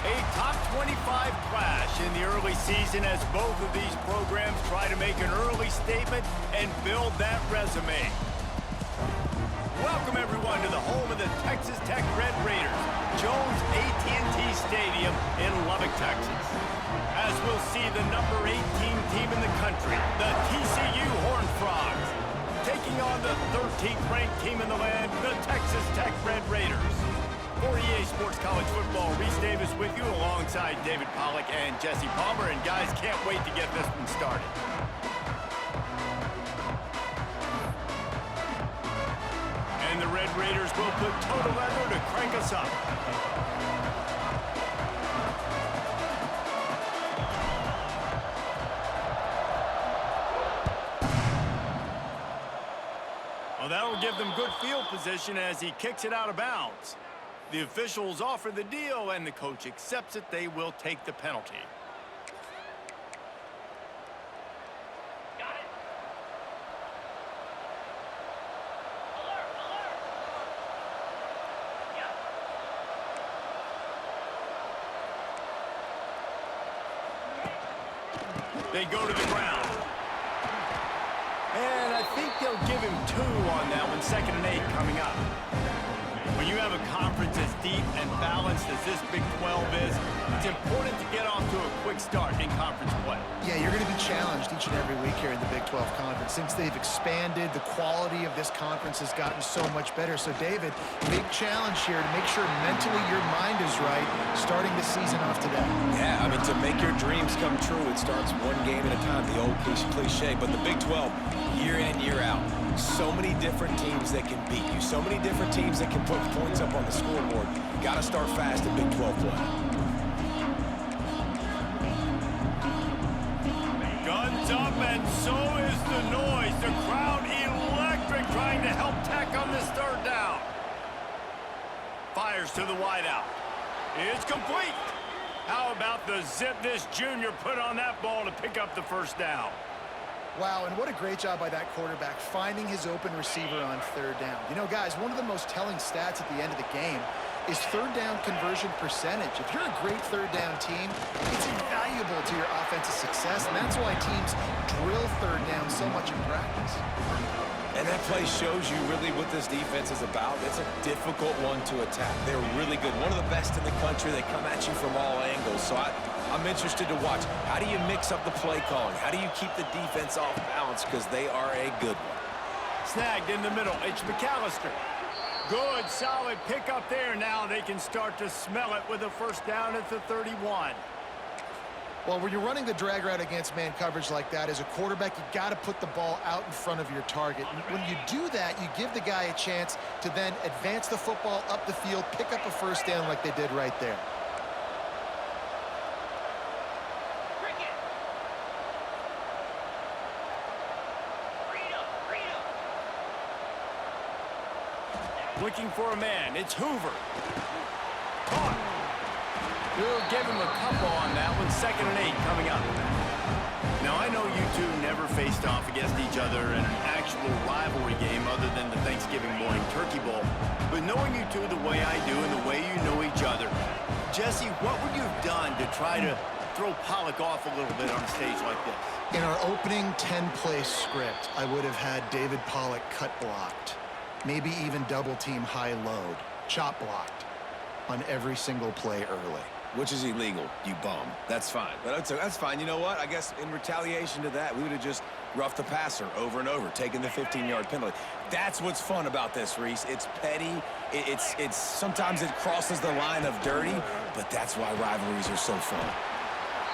A top 25 clash in the early season as both of these programs try to make an early statement and build that resume. Welcome, everyone, to the home of the Texas Tech Red Raiders, Jones AT&T Stadium in Lubbock, Texas. As we'll see the number 18 team in the country, the TCU Horned Frogs, taking on the 13th ranked team in the land, the Texas Tech Red Raiders. For EA Sports College Football, Reese Davis with you alongside David Pollack and Jesse Palmer. And guys, can't wait to get this one started. And the Red Raiders will put total leather to crank us up. Well, that'll give them good field position as he kicks it out of bounds. The officials offer the deal, and the coach accepts it. They will take the penalty. Got it. Alert, alert. Yep. They go to the ground. And I think they'll give him 2 on that one. 2nd and 8 coming up. When you have a conference as deep and balanced as this Big 12 is, it's important to get off to a quick start in conference play. Yeah, you're going to be challenged each and every week here in the Big 12 Conference. Since they've expanded, the quality of this conference has gotten so much better. So, David, big challenge here to make sure mentally your mind is right starting the season off today. Yeah, I mean, to make your dreams come true, it starts one game at a time, the old cliche. But the Big 12, year in and year out, so many different teams that can beat you, so many different teams that can put points up on the scoreboard. Got to start fast in Big 12 play. Guns up, and so is the noise. The crowd electric, trying to help Tech on this 3rd down. Fires to the wideout. It's complete. How about the zip this junior put on that ball to pick up the 1st down? Wow, and what a great job by that quarterback, finding his open receiver on 3rd down. You know, guys, one of the most telling stats at the end of the game is 3rd down conversion percentage. If you're a great 3rd down team, it's invaluable to your offensive success, and that's why teams drill 3rd down so much in practice. And that play shows you really what this defense is about. It's a difficult one to attack. They're really good. One of the best in the country. They come at you from all angles. So I'm interested to watch. How do you mix up the play calling? How do you keep the defense off balance? Because they are a good one. Snagged in the middle. It's McAllister. Good, solid pickup there. Now they can start to smell it with a 1st down at the 31. Well, when you're running the drag route against man coverage like that, as a quarterback, you got to put the ball out in front of your target. And when you do that, you give the guy a chance to then advance the football up the field, pick up a 1st down like they did right there. Looking for a man. It's Hoover. Caught. We'll give him a couple on that one. 2nd and 8 coming up. Now, I know you two never faced off against each other in an actual rivalry game other than the Thanksgiving morning Turkey Bowl. But knowing you two the way I do and the way you know each other, Jesse, what would you have done to try to throw Pollack off a little bit on a stage like this? In our opening 10-play script, I would have had David Pollack cut blocked. Maybe even double team high load, chop blocked on every single play early. Which is illegal, you bum. That's fine. But that's fine. You know what? I guess in retaliation to that, we would have just roughed the passer over and over, taking the 15-yard penalty. That's what's fun about this, Reese. It's petty. It's sometimes it crosses the line of dirty, but that's why rivalries are so fun.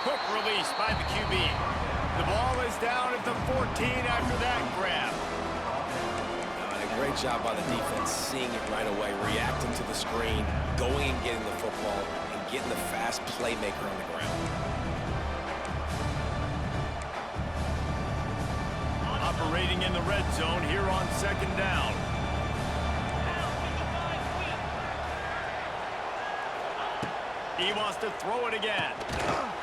Quick release by the QB. The ball is down at the 14 after that grab. Great job by the defense, seeing it right away, reacting to the screen, going and getting the football, and getting the fast playmaker on the ground. Operating in the red zone here on 2nd down. He wants to throw it again.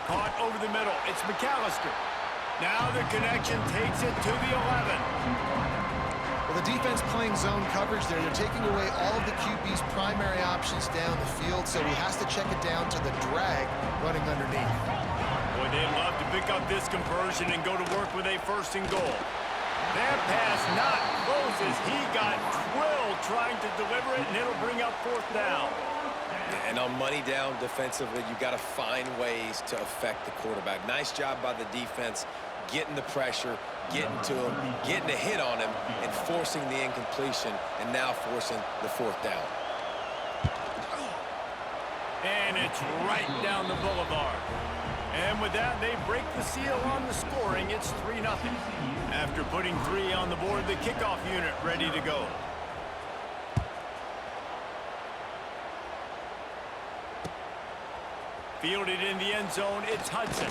Caught over the middle. It's McAllister. Now the connection takes it to the 11. Well, the defense playing zone coverage there. They're taking away all of the QB's primary options down the field, so he has to check it down to the drag running underneath. Boy, they'd love to pick up this conversion and go to work with a 1st and goal. That pass not close as he got drilled trying to deliver it, and it'll bring up 4th down. And on money down defensively, you've got to find ways to affect the quarterback. Nice job by the defense, getting the pressure, getting to him, getting a hit on him, and forcing the incompletion, and now forcing the 4th down. And it's right down the boulevard. And with that, they break the seal on the scoring. It's 3-0. After putting 3 on the board, the kickoff unit ready to go. Fielded in the end zone, it's Hudson.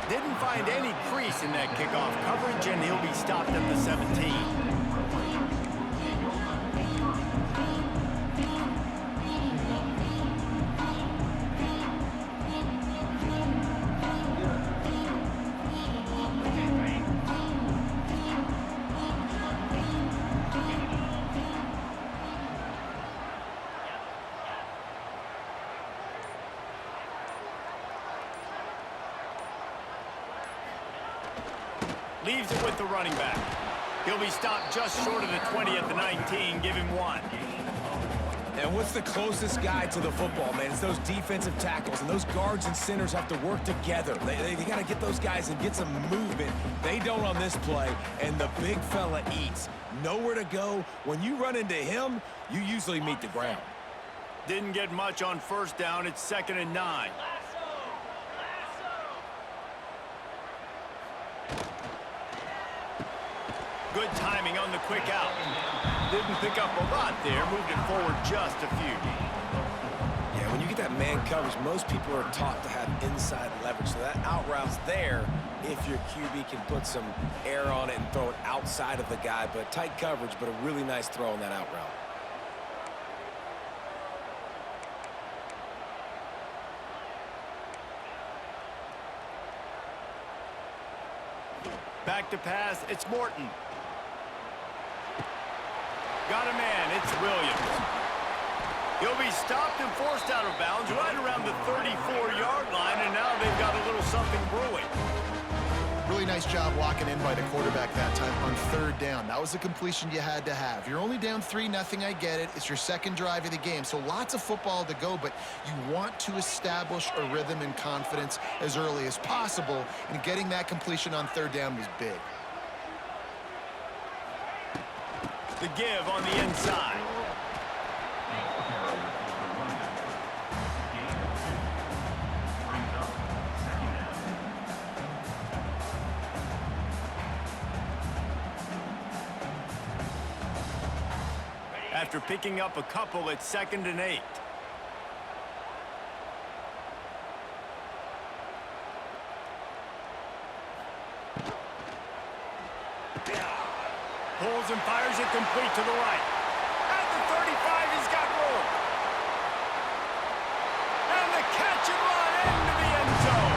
Didn't find any crease in that kickoff coverage, and he'll be stopped at the 17. Leaves it with the running back. He'll be stopped just short of the 20 at the 19. Give him 1. And what's the closest guy to the football, man? It's those defensive tackles, and those guards and centers have to work together. They got to get those guys and get some movement. They don't on this play, and the big fella eats. Nowhere to go. When you run into him, you usually meet the ground. Didn't get much on 1st down. It's 2nd and 9. Good timing on the quick out. Didn't pick up a lot there. Moved it forward just a few. Yeah, when you get that man coverage, most people are taught to have inside leverage. So that out route's there if your QB can put some air on it and throw it outside of the guy. But tight coverage, but a really nice throw on that out route. Back to pass. It's Morton. Got a man. It's Williams. He'll be stopped and forced out of bounds right around the 34-yard line, and now they've got a little something brewing. Really nice job locking in by the quarterback that time on 3rd down. That was the completion you had to have. You're only down 3-0, I get it. It's your 2nd drive of the game, so lots of football to go, but you want to establish a rhythm and confidence as early as possible, and getting that completion on 3rd down was big. The give on the inside. After picking up a couple, it's 2nd and 8. Pulls and fires it complete to the right. At the 35, he's got room. And the catch and run into the end zone.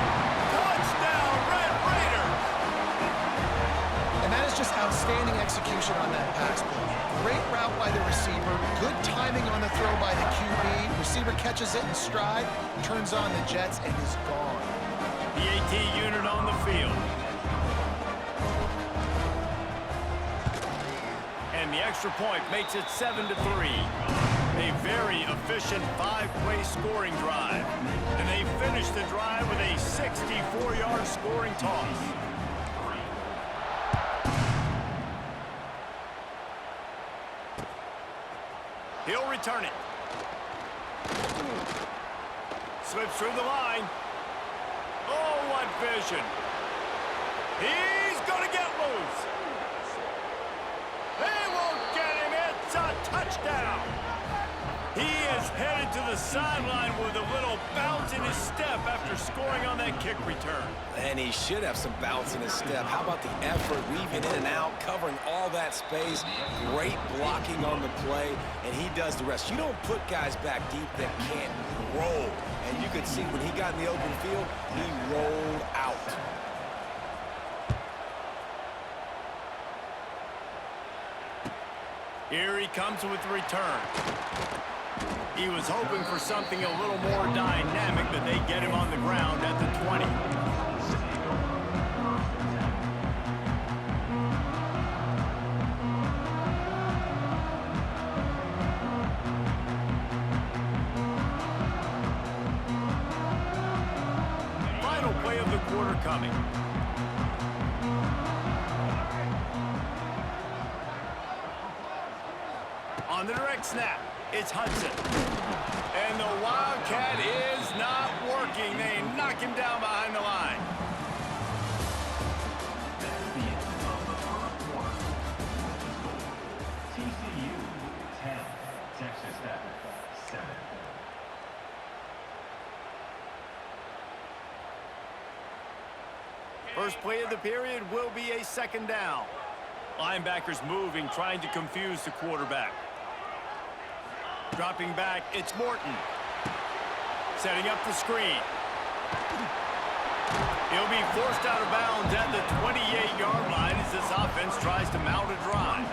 Touchdown, Red Raiders. And that is just outstanding execution on that pass play. Great route by the receiver. Good timing on the throw by the QB. Receiver catches it in stride, turns on the jets, and is gone. The AT unit on the field. And the extra point makes it 7-3. A very efficient 5-play scoring drive. And they finish the drive with a 64-yard scoring toss. He'll return it. Slips through the line. Oh, what vision. He's going to get loose. They won't get him. It's a touchdown. He is headed to the sideline with a little bounce in his step after scoring on that kick return. And he should have some bounce in his step. How about the effort, weaving in and out, covering all that space, great blocking on the play, and he does the rest. You don't put guys back deep that can't roll. And you could see when he got in the open field, he rolled out. Here he comes with the return. He was hoping for something a little more dynamic, but they get him on the ground at the 20. Final play of the quarter coming. On the direct snap, it's Hudson. And the Wildcat is not working. They knock him down behind the line. That's the end of the first quarter. TCU 10, Texas Tech 7. First play of the period will be a second down. Linebackers moving, trying to confuse the quarterback. Dropping back, it's Morton. Setting up the screen. He'll be forced out of bounds at the 28-yard line as this offense tries to mount a drive.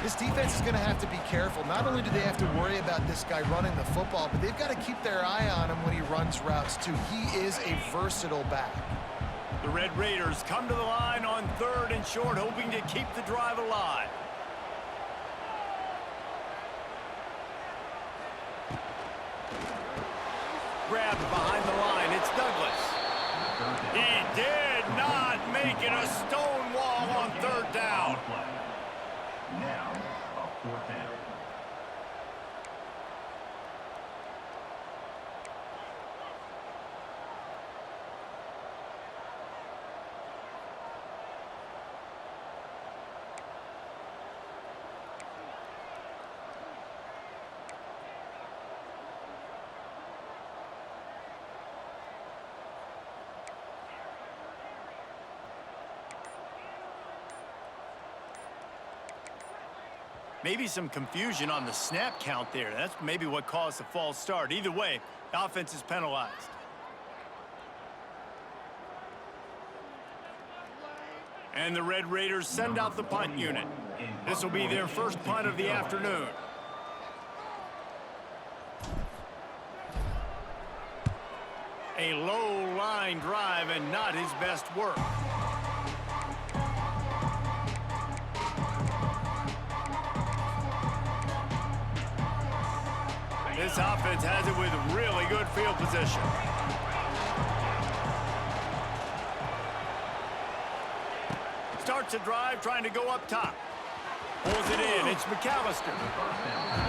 This defense is going to have to be careful. Not only do they have to worry about this guy running the football, but they've got to keep their eye on him when he runs routes, too. He is a versatile back. The Red Raiders come to the line on 3rd and short, hoping to keep the drive alive. Grabbed behind the line, it's Douglas. He did not make it a stone wall on 3rd down. Now, a 4th down. Maybe some confusion on the snap count there. That's maybe what caused the false start. Either way, the offense is penalized. And the Red Raiders send out the punt unit. This will be their first punt of the afternoon. A low line drive and not his best work. This offense has it with really good field position. Starts a drive trying to go up top. Pulls it in. It's McAllister.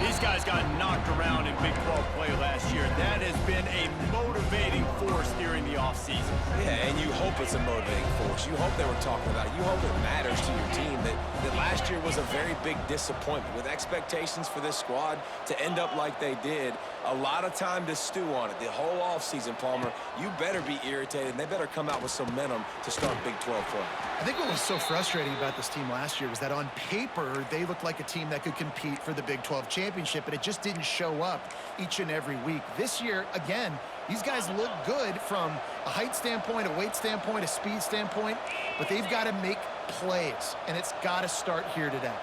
These guys got knocked around in Big 12 play last year. That has been a motivating force during the offseason. Yeah, and you hope it's a motivating force. You hope they were talking about it. You hope it matters to your team that last year was a very big disappointment. With expectations for this squad to end up like they did, a lot of time to stew on it. The whole offseason, Palmer, you better be irritated, and they better come out with some momentum to start Big 12 play. I think what was so frustrating about this team last year was that on paper, they looked like a team that could compete for the Big 12 championship, but it just didn't show up each and every week. This year, again, these guys look good from a height standpoint, a weight standpoint, a speed standpoint, but they've got to make plays, and it's got to start here today.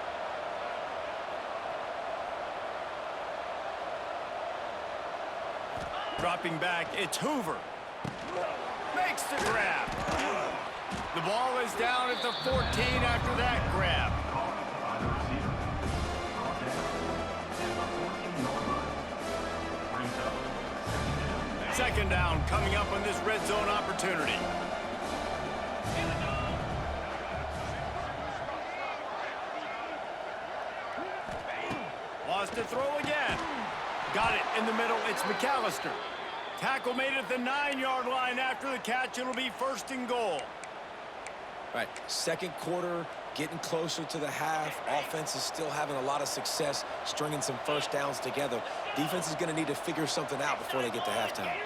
Dropping back, it's Hoover. Makes the grab. The ball is down at the 14 after that grab. Second down coming up on this red zone opportunity. Lost to throw again. Got it in the middle. It's McAllister. Tackle made at the 9-yard line after the catch. It'll be 1st and goal. Right, second quarter, getting closer to the half. Offense is still having a lot of success stringing some first downs together. Defense is going to need to figure something out before they get to halftime.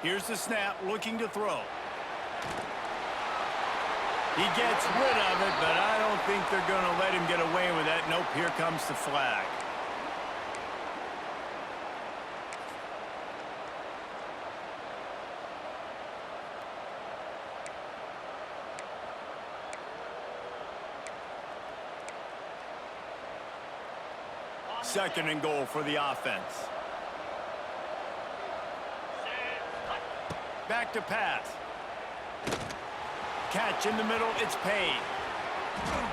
Here's the snap, looking to throw. He gets rid of it, but I don't think they're going to let him get away with that. Nope, here comes the flag. Second and goal for the offense. Back to pass. Catch in the middle, it's Payne.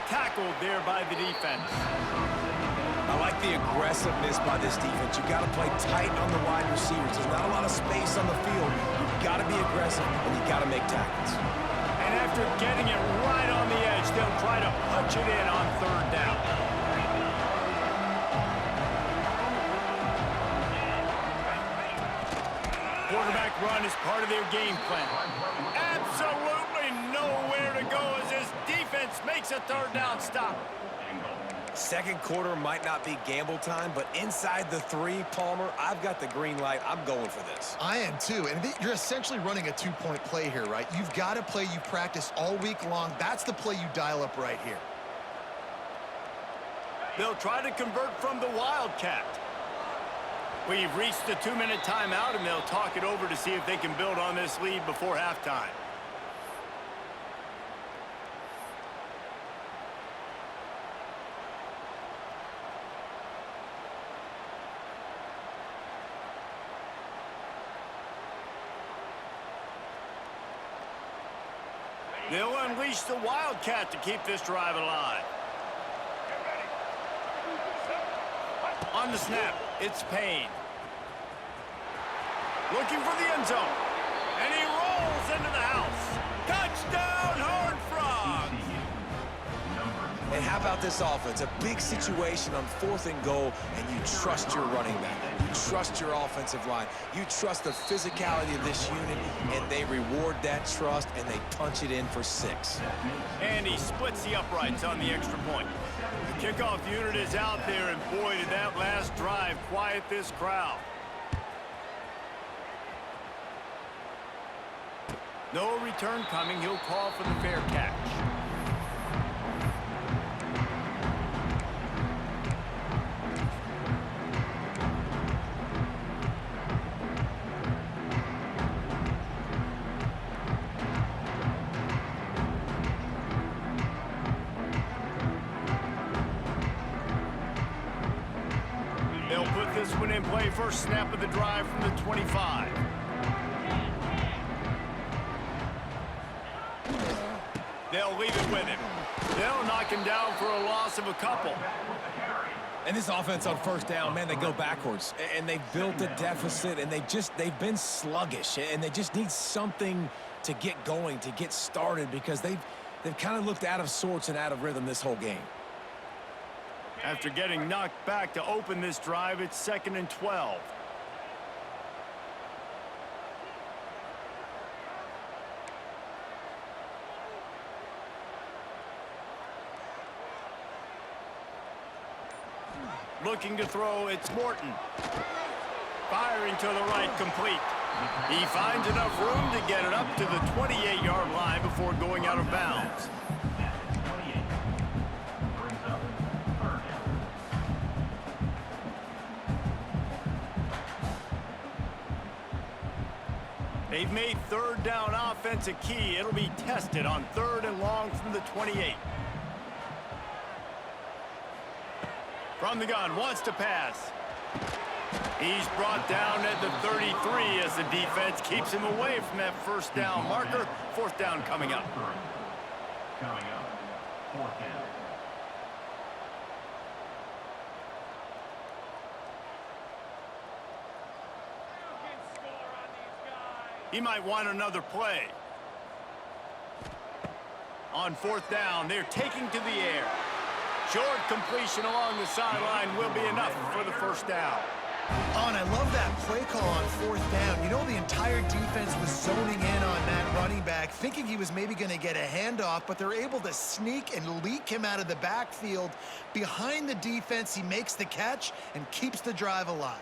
Tackled there by the defense. I like the aggressiveness by this defense. You got to play tight on the wide receivers. There's not a lot of space on the field. You got to be aggressive, and you got to make tackles. And after getting it right on the edge, they'll try to punch it in on third down. Quarterback run is part of their game plan. Absolutely nowhere to go as this defense makes a third down stop. Second quarter might not be gamble time, but inside the 3, Palmer, I've got the green light. I'm going for this. I am too, and you're essentially running a 2-point play here, right? You've got a play you practice all week long. That's the play you dial up right here. They'll try to convert from the Wildcat. We've reached the 2-minute timeout, and they'll talk it over to see if they can build on this lead before halftime. They'll unleash the Wildcat to keep this drive alive. On the snap, it's Payne. Looking for the end zone. And he rolls into the house. Touchdown, Horned Frogs! And how about this offense? A big situation on 4th and goal, and you trust your running back. You trust your offensive line. You trust the physicality of this unit, and they reward that trust, and they punch it in for 6. And he splits the uprights on the extra point. The kickoff unit is out there, and boy, did that last drive quiet this crowd. No return coming. He'll call for the fair catch. They'll put this one in play. First snap of the drive from the 25. They'll leave it with him. They'll knock him down for a loss of a couple. And this offense on first down, man, they go backwards. And they've built a deficit, and they've been sluggish. And they just need something to get going, to get started, because they've kind of looked out of sorts and out of rhythm this whole game. After getting knocked back to open this drive, it's 2nd and 12. Looking to throw, it's Morton. Firing to the right, complete. He finds enough room to get it up to the 28-yard line before going out of bounds. They've made third down offense a key. It'll be tested on 3rd and long from the 28. From the gun, wants to pass. He's brought down at the 33 as the defense keeps him away from that first down marker. 4th down coming up. Coming up, 4th down. He might want another play. On 4th down, they're taking to the air. Short completion along the sideline will be enough for the first down. Oh, and I love that play call on 4th down. You know, the entire defense was zoning in on that running back, thinking he was maybe going to get a handoff, but they're able to sneak and leak him out of the backfield. Behind the defense, he makes the catch and keeps the drive alive.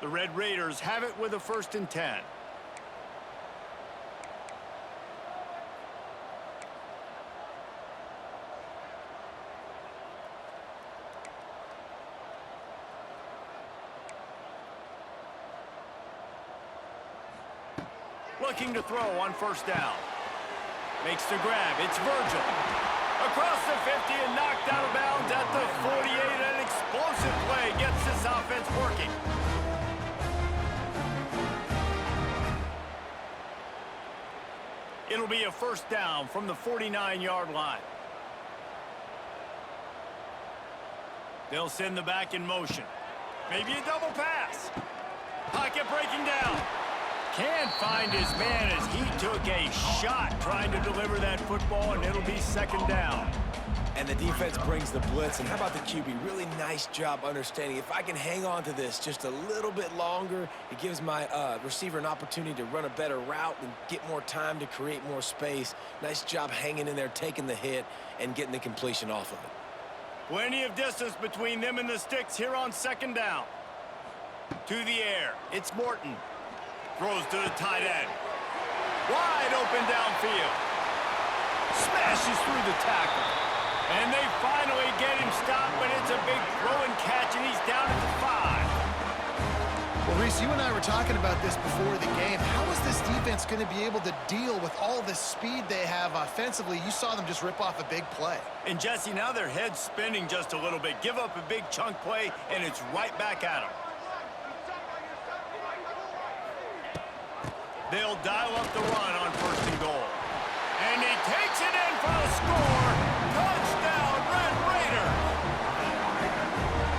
The Red Raiders have it with a 1st and 10. Looking to throw on 1st down. Makes the grab. It's Virgil. Across the 50 and knocked out of bounds at the 48. An explosive play gets this offense working. It'll be a first down from the 49-yard line. They'll send the back in motion. Maybe a double pass. Pocket breaking down. Can't find his man as he took a shot trying to deliver that football, and it'll be second down. And the defense brings the blitz. And how about the QB? Really nice job understanding. If I can hang on to this just a little bit longer, it gives my receiver an opportunity to run a better route and get more time to create more space. Nice job hanging in there, taking the hit, and getting the completion off of it. Plenty of distance between them and the sticks here on second down. To the air. It's Morton. Throws to the tight end. Wide open downfield. Smashes through the tackle. And they finally get him stopped, but it's a big throw and catch, and he's down at the 5. Well, Reese, you and I were talking about this before the game. How is this defense going to be able to deal with all the speed they have offensively? You saw them just rip off a big play. And, Jesse, now their head's spinning just a little bit. Give up a big chunk play, and it's right back at them. They'll dial up the run on first and goal. And he takes it in for the score. Touchdown, Red Raider.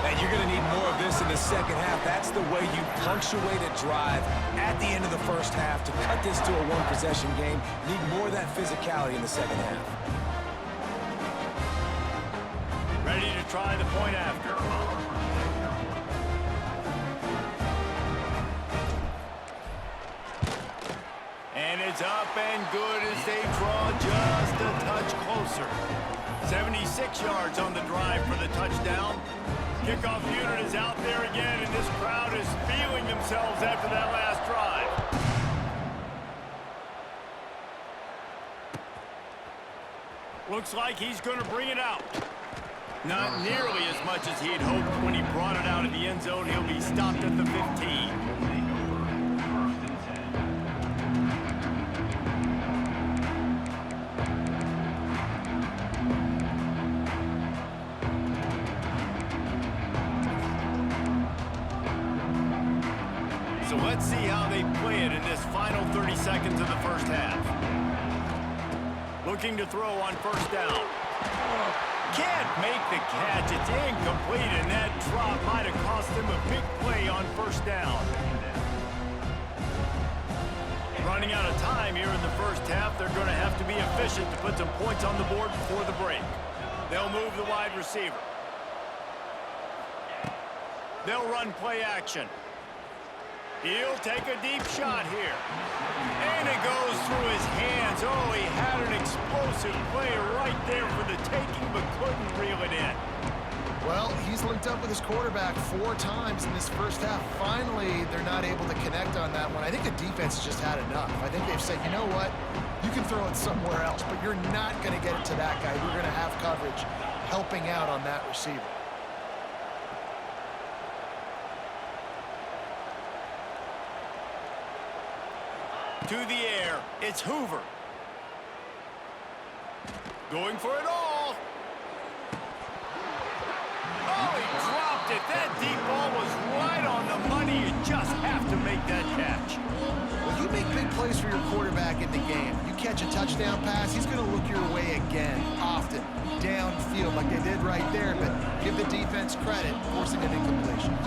And you're going to need more of this in the second half. That's the way you punctuate a drive at the end of the first half to cut this to a one-possession game. You need more of that physicality in the second half. Ready to try the point after. And it's up and good as they draw just a touch closer. 76 yards on the drive for the touchdown. Kickoff unit is out there again, and this crowd is feeling themselves after that last drive. Looks like he's going to bring it out. Not nearly as much as he had hoped when he brought it out of the end zone. He'll be stopped at the 15. So let's see how they play it in this final 30 seconds of the first half. Looking to throw on first down. Can't make the catch. It's incomplete, and that drop might have cost them a big play on first down. Running out of time here in the first half. They're going to have to be efficient to put some points on the board before the break. They'll move the wide receiver. They'll run play action. He'll take a deep shot here. And it goes through his hands. Oh, he had an explosive play right there for the taking, but couldn't reel it in. Well, he's linked up with his quarterback 4 times in this first half. Finally, they're not able to connect on that one. I think the defense has just had enough. I think they've said, you know what? You can throw it somewhere else, but you're not going to get it to that guy. You're going to have coverage helping out on that receiver. To the air, it's Hoover. Going for it all. Oh, he dropped it. That deep ball was right on the money. You just have to make that catch. Well, you make big plays for your quarterback in the game. You catch a touchdown pass, he's going to look your way again, often, downfield like they did right there, but give the defense credit, forcing an incompletion.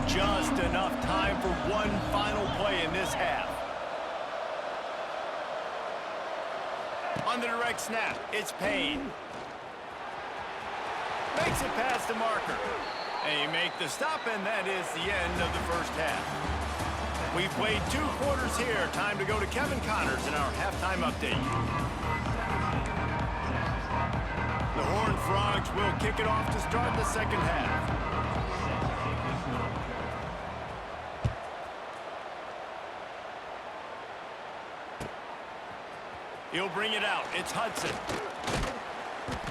Just enough time for one final play in this half. On the direct snap, it's Payne. Makes it past the marker. They make the stop, and that is the end of the first half. We've played 2 quarters here. Time to go to Kevin Connors in our halftime update. The Horned Frogs will kick it off to start the second half. He'll bring it out. It's Hudson.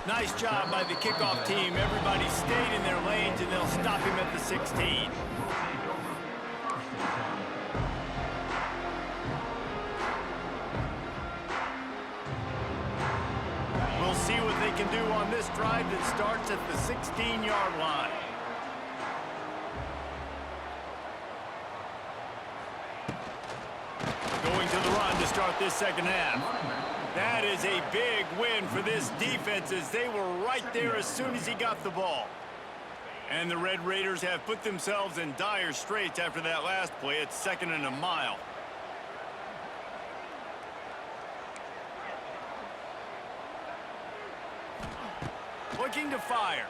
Nice job by the kickoff team. Everybody stayed in their lanes, and they'll stop him at the 16. see what they can do on this drive that starts at the 16-yard line. Going to the run to start this second half. That is a big win for this defense as they were right there as soon as he got the ball. And the Red Raiders have put themselves in dire straits after that last play. It's 2nd and a mile. Looking to fire.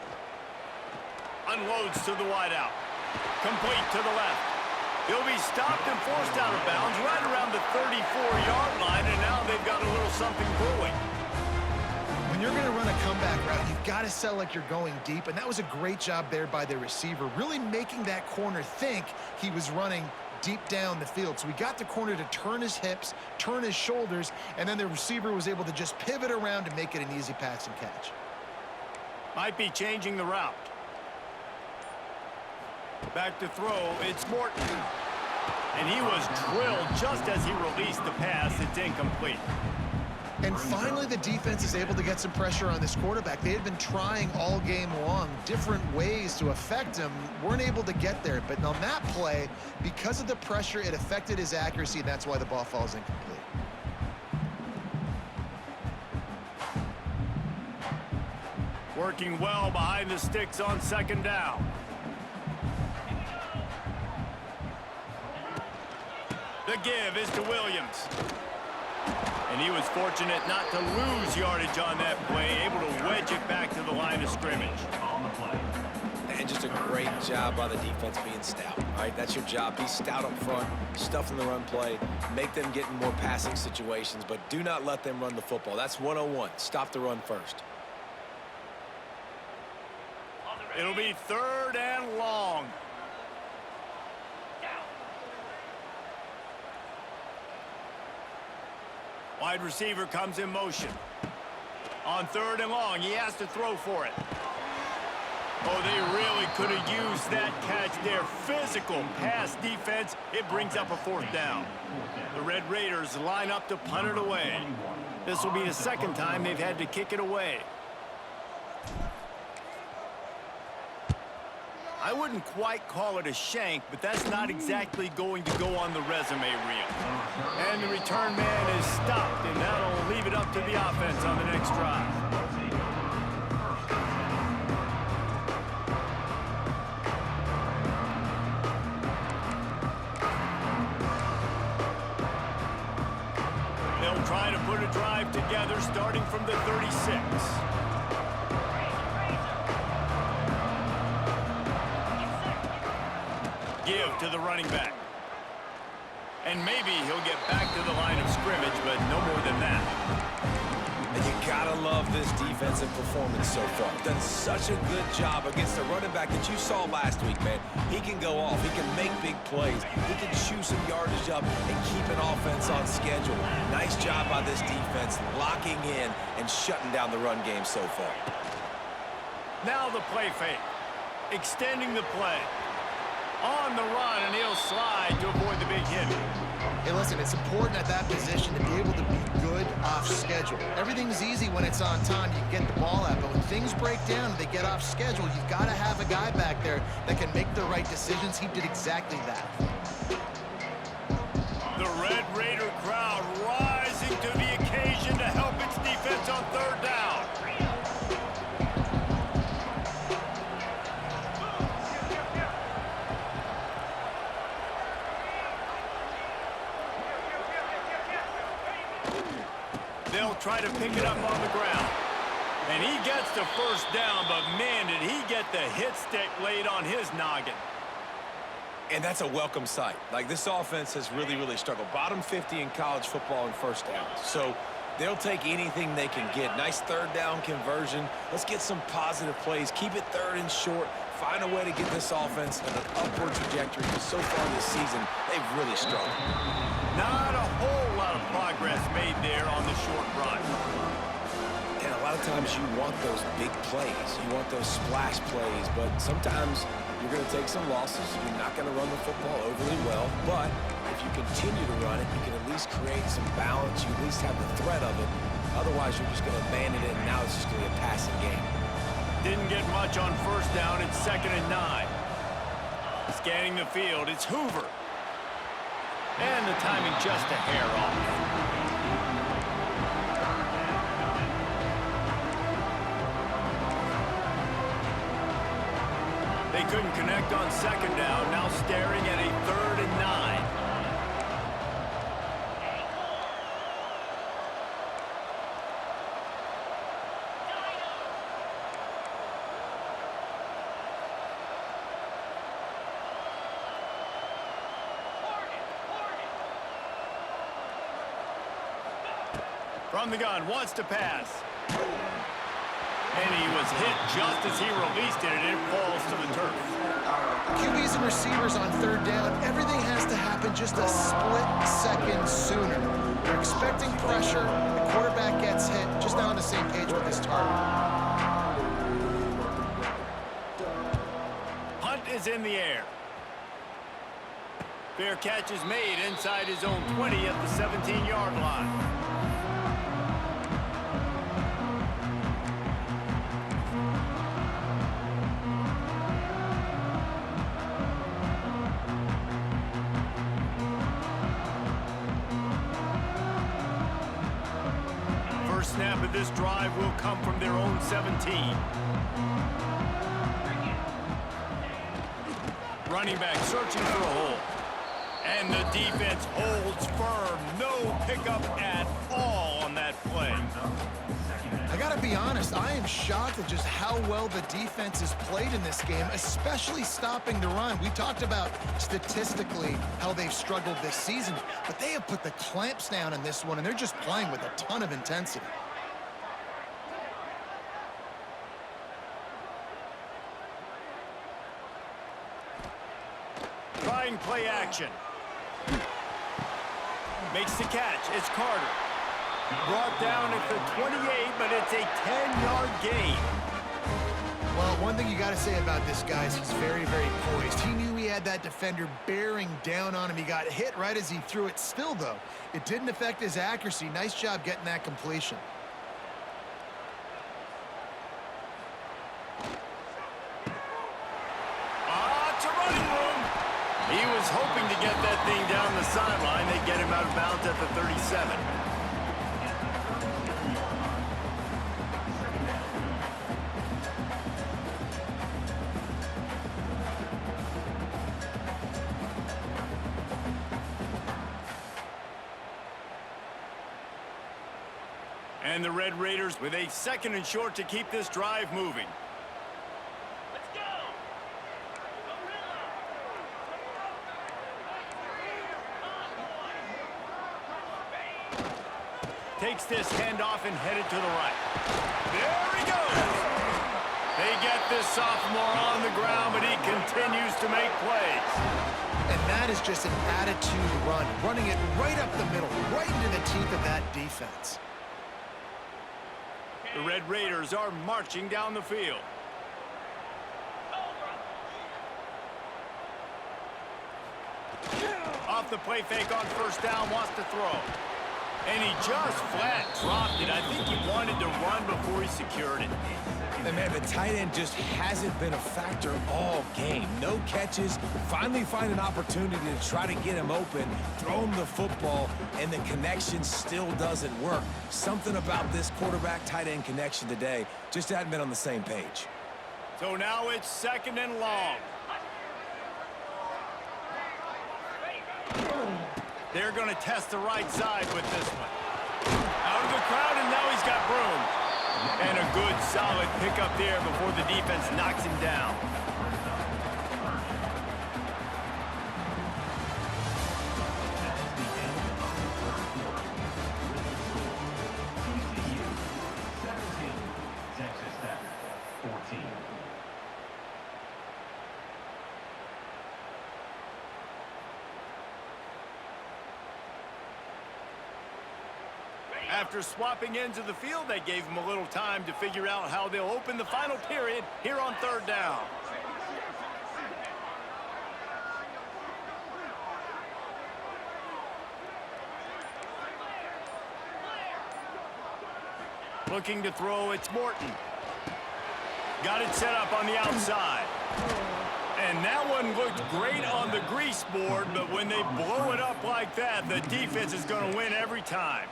Unloads to the wideout. Complete to the left. He'll be stopped and forced out of bounds right around the 34-yard line, and now they've got a little something brewing. When you're going to run a comeback route, you've got to sell like you're going deep, and that was a great job there by the receiver, really making that corner think he was running deep down the field. So we got the corner to turn his hips, turn his shoulders, and then the receiver was able to just pivot around and make it an easy pass and catch. Might be changing the route. Back to throw, it's Morton. And he was drilled just as he released the pass. It's incomplete. And finally, the defense is able to get some pressure on this quarterback. They had been trying all game long different ways to affect him. Weren't able to get there. But on that play, because of the pressure, it affected his accuracy, and that's why the ball falls incomplete. Working well behind the sticks on 2nd down. The give is to Williams. And he was fortunate not to lose yardage on that play, able to wedge it back to the line of scrimmage. On the play. And just a great job by the defense being stout. All right, that's your job. Be stout up front, stuff in the run play, make them get in more passing situations, but do not let them run the football. That's 101. Stop the run first. It'll be 3rd and long. Wide receiver comes in motion. On 3rd and long, he has to throw for it. Oh, they really could have used that catch there. Physical pass defense. It brings up a 4th down. The Red Raiders line up to punt it away. This will be the 2nd time they've had to kick it away. I wouldn't quite call it a shank, but that's not exactly going to go on the resume reel. And the return man is stopped, and that'll leave it up to the offense on the next drive. They'll try to put a drive together starting from the 36. Give to the running back. And maybe he'll get back to the line of scrimmage, but no more than that. And you gotta love this defensive performance so far. Done such a good job against the running back that you saw last week, man. He can go off. He can make big plays. He can chew some yardage up and keep an offense on schedule. Nice job by this defense, locking in and shutting down the run game so far. Now the play fake. Extending the play. On the run, and he'll slide to avoid the big hit. Hey, listen, it's important at that position to be able to be good off schedule. Everything's easy when it's on time. You can get the ball out, but when things break down and they get off schedule, you've got to have a guy back there that can make the right decisions. He did exactly that. The Red Raider crowd rising to the occasion to help its defense on 3rd down. They'll try to pick it up on the ground. And he gets the 1st down, but man, did he get the hit stick laid on his noggin. And that's a welcome sight. Like, this offense has really, really struggled. Bottom 50 in college football in 1st downs. So they'll take anything they can get. Nice 3rd down conversion. Let's get some positive plays. Keep it 3rd and short. Find a way to get this offense in an upward trajectory. Because so far this season, they've really struggled. Not a whole lot of progress made there on the short run. And a lot of times you want those big plays. You want those splash plays. But sometimes you're going to take some losses. You're not going to run the football overly well. But if you continue to run it, you can at least create some balance. You at least have the threat of it. Otherwise, you're just going to abandon it, and now it's just going to be a passing game. Didn't get much on first down. It's 2nd and 9. Scanning the field, it's Hoover. And the timing just a hair off. They couldn't connect on 2nd down. Now staring at a 3rd and 9. From the gun, wants to pass. And he was hit just as he released it, and it falls to the turf. QBs and receivers on 3rd down, everything has to happen just a split second sooner. They're expecting pressure, the quarterback gets hit, just not on the same page with his target. Hunt is in the air. Fair catch is made inside his own 20 at the 17-yard line. Snap of this drive will come from their own 17. Running back searching for a hole. And the defense holds firm. No pickup at all on that play. I gotta be honest, I am shocked at just how well the defense has played in this game, especially stopping the run. We talked about statistically how they've struggled this season, but they have put the clamps down in this one, and they're just playing with a ton of intensity. Trying play action. Makes the catch. It's Carter. Brought down at the 28, but it's a 10-yard gain. Well, one thing you got to say about this guy is he's very, very poised. He knew he had that defender bearing down on him. He got hit right as he threw it. Still, though, it didn't affect his accuracy. Nice job getting that completion. To running room. He was hoping to get that thing down the sideline. They get him out of bounds at the 37. And the Red Raiders with a 2nd and short to keep this drive moving. Takes this handoff and headed to the right. There he goes. They get this sophomore on the ground, but he continues to make plays. And that is just an attitude run, running it right up the middle, right into the teeth of that defense. The Red Raiders are marching down the field. Off the play fake on first down, wants to throw. And he just flat dropped it. I think he wanted to run before he secured it. And man, the tight end just hasn't been a factor all game. No catches, finally find an opportunity to try to get him open, throw him the football, and the connection still doesn't work. Something about this quarterback-tight end connection today just hadn't been on the same page. So now it's 2nd and long. They're going to test the right side with this one. Out of the crowd, and now he's got room. And a good, solid pickup there before the defense knocks him down. TCU 17, Texas Tech 14. After swapping ends of the field, they gave him a little time to figure out how they'll open the final period here on 3rd down. Looking to throw, it's Morton. Got it set up on the outside. And that one looked great on the grease board, but when they blow it up like that, the defense is going to win every time.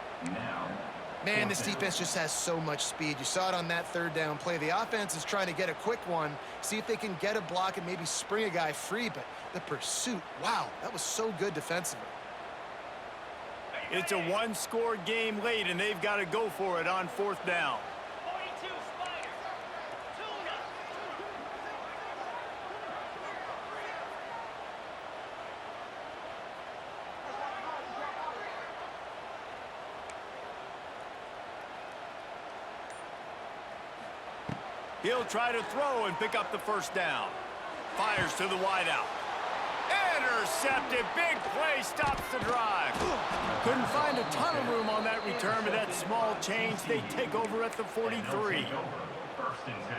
Man, this defense just has so much speed. You saw it on that third down play. The offense is trying to get a quick one, see if they can get a block and maybe spring a guy free, but the pursuit, wow, that was so good defensively. It's a one-score game late, and they've got to go for it on fourth down. He'll try to throw and pick up the first down. Fires to the wideout. Intercepted. Big play stops the drive. Couldn't find a ton of room on that return, but that small change, they take over at the 43.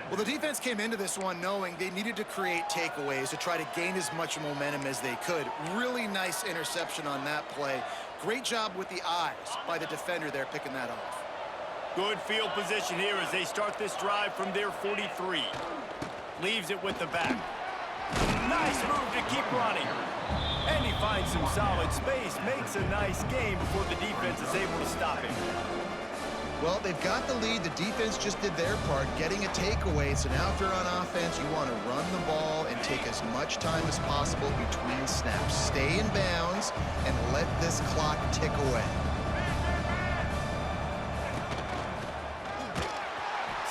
Well, the defense came into this one knowing they needed to create takeaways to try to gain as much momentum as they could. Really nice interception on that play. Great job with the eyes by the defender there picking that off. Good field position here as they start this drive from their 43. Leaves it with the back. Nice move to keep running. And he finds some solid space, makes a nice game before the defense is able to stop him. Well, they've got the lead. The defense just did their part, getting a takeaway. So now if you're on offense, you want to run the ball and take as much time as possible between snaps. Stay in bounds and let this clock tick away.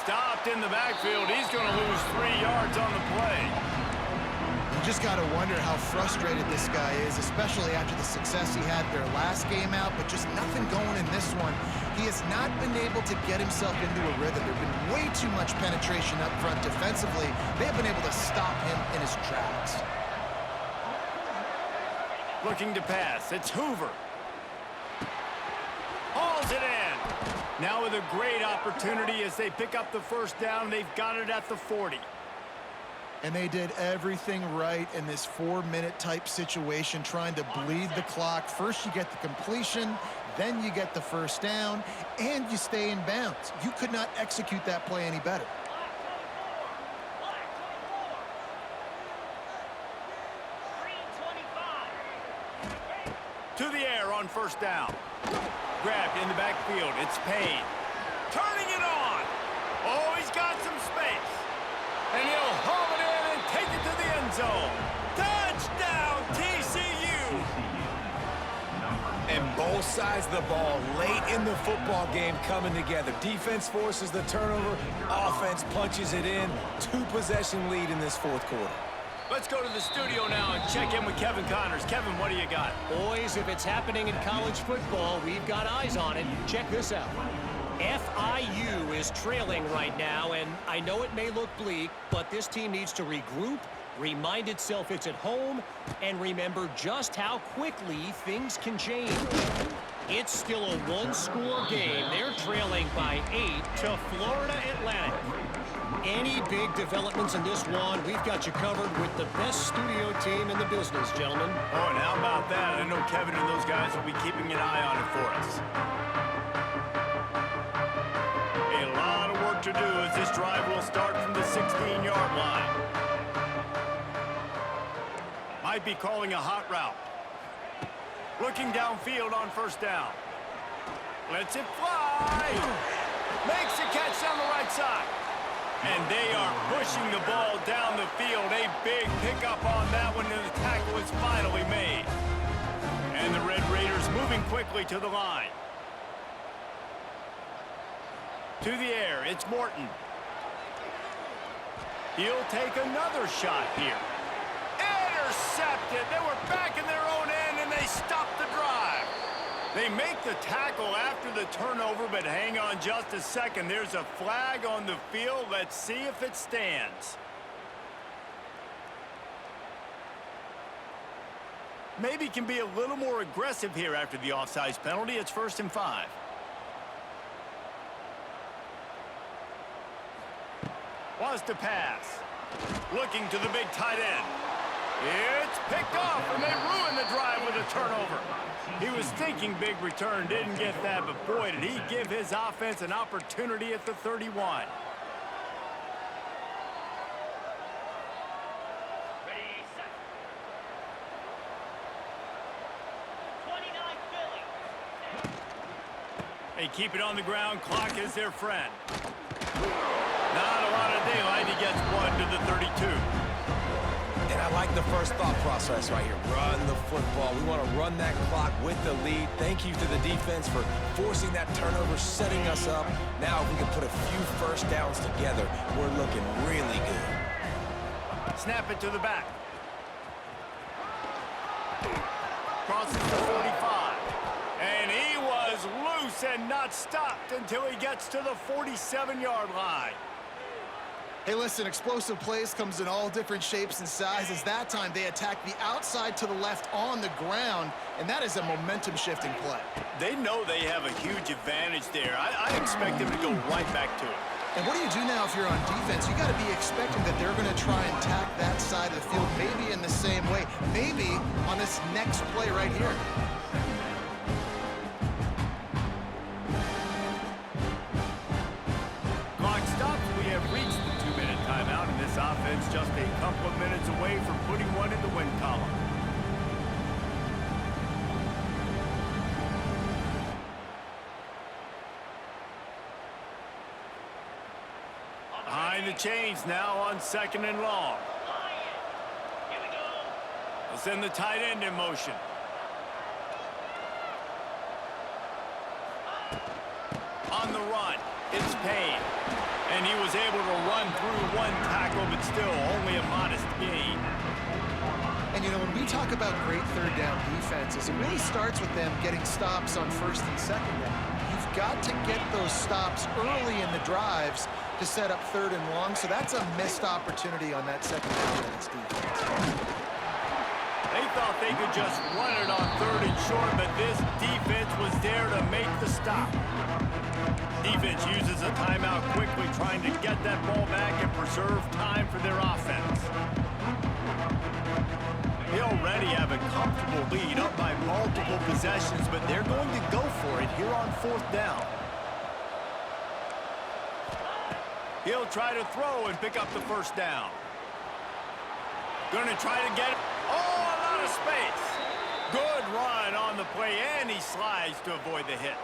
Stopped in the backfield. He's going to lose 3 yards on the play. You just got to wonder how frustrated this guy is, especially after the success he had their last game out, but just nothing going in this one. He has not been able to get himself into a rhythm. There's been way too much penetration up front defensively. They have been able to stop him in his tracks. Looking to pass. It's Hoover. Hauls it in. Now with a great opportunity as they pick up the first down. They've got it at the 40. And they did everything right in this 4-minute type situation, trying to bleed the clock. First you get the completion, then you get the first down, and you stay in bounds. You could not execute that play any better. To the air on first down. Grabbed in the backfield. It's Payne. Turning it on. Oh, he's got some space. And he'll haul it in and take it to the end zone. Touchdown, TCU. And both sides of the ball late in the football game coming together. Defense forces the turnover. Offense punches it in. 2-possession lead in this fourth quarter. Let's go to the studio now and check in with Kevin Connors. Kevin, what do you got? Boys, if it's happening in college football, we've got eyes on it. Check this out. FIU is trailing right now, and I know it may look bleak, but this team needs to regroup, remind itself it's at home, and remember just how quickly things can change. It's still a one-score game. They're trailing by 8 to Florida Atlantic. Any big developments in this one, we've got you covered with the best studio team in the business, gentlemen. Oh, and how about that? I know Kevin and those guys will be keeping an eye on it for us. A lot of work to do as this drive will start from the 16-yard line. Might be calling a hot route. Looking downfield on first down. Lets it fly. Makes the catch down the right side. And they are pushing the ball down the field. A big pickup on that one, and the tackle is finally made. And the Red Raiders moving quickly to the line. To the air, it's Morton. He'll take another shot here. Intercepted. They were back in their own end, and they stopped the drive. They make the tackle after the turnover, but hang on just a second. There's a flag on the field. Let's see if it stands. Maybe can be a little more aggressive here after the offsides penalty. It's 1st and 5. Wants to pass. Looking to the big tight end. It's picked off, and they ruin the drive with a turnover. He was thinking big return, didn't get that, but boy, did he give his offense an opportunity at the 31. They keep it on the ground. Clock is their friend. Not a lot of daylight. He gets one to the 32. And I like the first thought process right here. Run the football. We want to run that clock with the lead. Thank you to the defense for forcing that turnover, setting us up. Now if we can put a few first downs together, we're looking really good. Snap it to the back. Crosses the 45. And he was loose and not stopped until he gets to the 47-yard line. Hey, listen, explosive plays comes in all different shapes and sizes. That time, they attack the outside to the left on the ground, and that is a momentum-shifting play. They know they have a huge advantage there. I expect them to go right back to it. And what do you do now if you're on defense? You got to be expecting that they're going to try and tack that side of the field, maybe in the same way, maybe on this next play right here. This offense just a couple of minutes away from putting one in the win column. Behind the chains now on 2nd and long. They'll send the tight end in motion. On the run, it's Payne. And he was able to run through one tackle, but still only a modest gain. And, you know, when we talk about great third down defenses, it really starts with them getting stops on 1st and 2nd down. You've got to get those stops early in the drives to set up 3rd and long, so that's a missed opportunity on that 2nd down defense. They thought they could just run it on 3rd and short, but this defense was there to make the stop. Defense uses a timeout quickly, trying to get that ball back and preserve time for their offense. They already have a comfortable lead, up by multiple possessions, but they're going to go for it here on 4th down. He'll try to throw and pick up the 1st down. Going to try to get it. Oh, a lot of space. Good run on the play, and he slides to avoid the hit.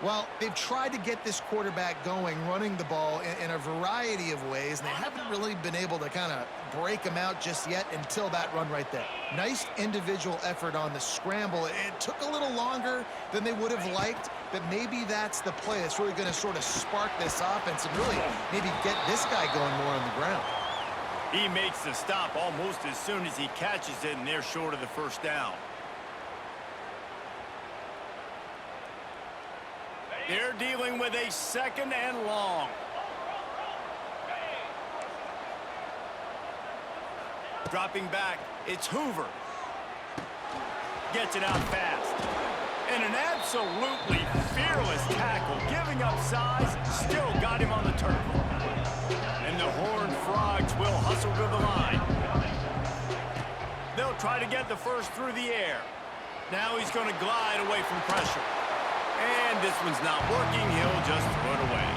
Well, they've tried to get this quarterback going, running the ball in a variety of ways, and they haven't really been able to kind of break him out just yet until that run right there. Nice individual effort on the scramble. It took a little longer than they would have liked, but maybe that's the play that's really going to sort of spark this offense and really maybe get this guy going more on the ground. He makes the stop almost as soon as he catches it, and they're short of the 1st down. They're dealing with a 2nd and long. Dropping back, it's Hoover. Gets it out fast. And an absolutely fearless tackle, giving up size, still got him on the turf. And the Horned Frogs will hustle to the line. They'll try to get the 1st through the air. Now he's going to glide away from pressure. And this one's not working. He'll just throw it away.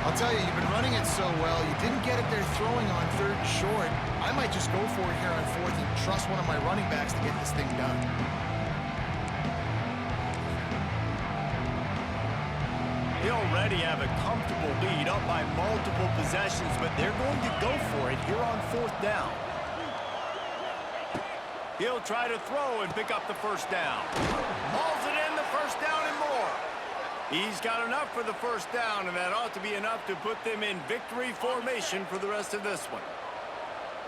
I'll tell you, you've been running it so well. You didn't get it there throwing on 3rd and short. I might just go for it here on 4th and trust one of my running backs to get this thing done. They already have a comfortable lead, up by multiple possessions, but they're going to go for it here on 4th down. He'll try to throw and pick up the 1st down. Hauls it in, the 1st down and more. He's got enough for the 1st down, and that ought to be enough to put them in victory formation for the rest of this one.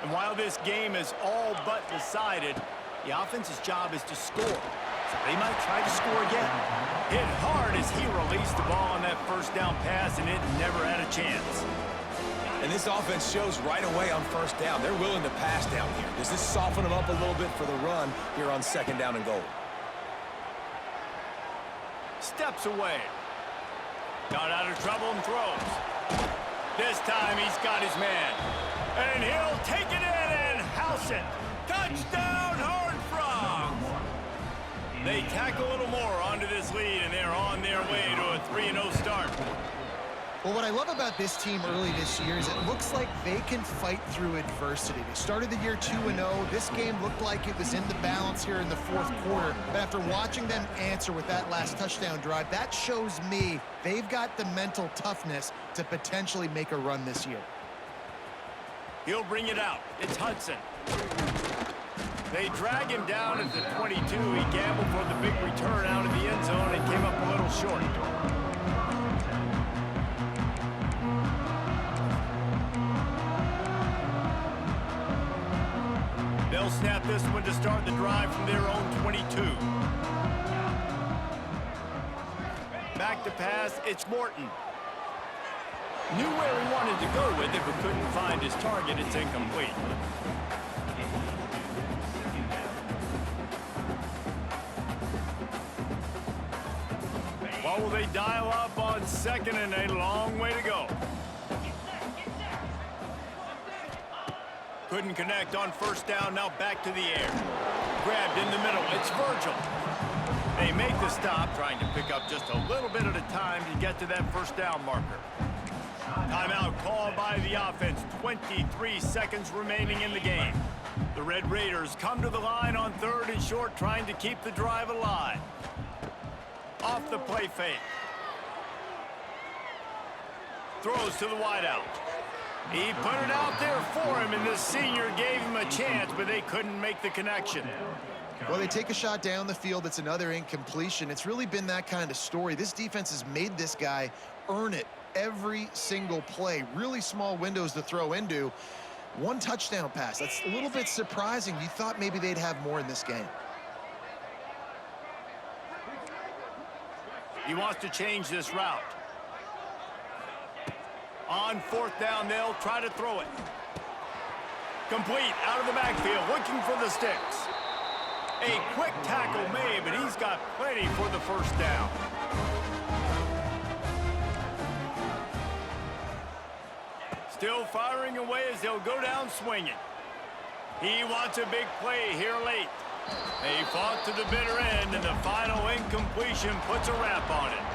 And while this game is all but decided, the offense's job is to score. So they might try to score again. Hit hard as he released the ball on that 1st down pass, and it never had a chance. And this offense shows right away on 1st down. They're willing to pass down here. Does this soften them up a little bit for the run here on 2nd down and goal? Steps away. Got out of trouble and throws. This time he's got his man. And he'll take it in and house it. Touchdown, Crumz! They tack a little more onto this lead, and they're on their way to a 3-0 start. Well, what I love about this team early this year is it looks like they can fight through adversity. They started the year 2-0. This game looked like it was in the balance here in the fourth quarter. But after watching them answer with that last touchdown drive, that shows me they've got the mental toughness to potentially make a run this year. He'll bring it out. It's Hudson. They drag him down at the 22. He gambled for the big return out of the end zone and came up a little short. They'll snap this one to start the drive from their own 22. Back to pass, it's Morton. Knew where he wanted to go with it, but couldn't find his target. It's incomplete. What will they dial up on second and a long way to go? Couldn't connect on first down, now back to the air. Grabbed in the middle, it's Virgil. They make the stop, trying to pick up just a little bit at a time to get to that first down marker. Timeout called by the offense, 23 seconds remaining in the game. The Red Raiders come to the line on 3rd and short, trying to keep the drive alive. Off the play fake. Throws to the wideout. He put it out there for him, and the senior gave him a chance, but they couldn't make the connection. Well, they take a shot down the field. It's another incompletion. It's really been that kind of story. This defense has made this guy earn it every single play. Really small windows to throw into. One touchdown pass. That's a little bit surprising. You thought maybe they'd have more in this game. He wants to change this route. On 4th down, they'll try to throw it. Complete out of the backfield, looking for the sticks. A quick tackle made, but he's got plenty for the first down. Still firing away as they'll go down swinging. He wants a big play here late. They fought to the bitter end, and the final incompletion puts a wrap on it.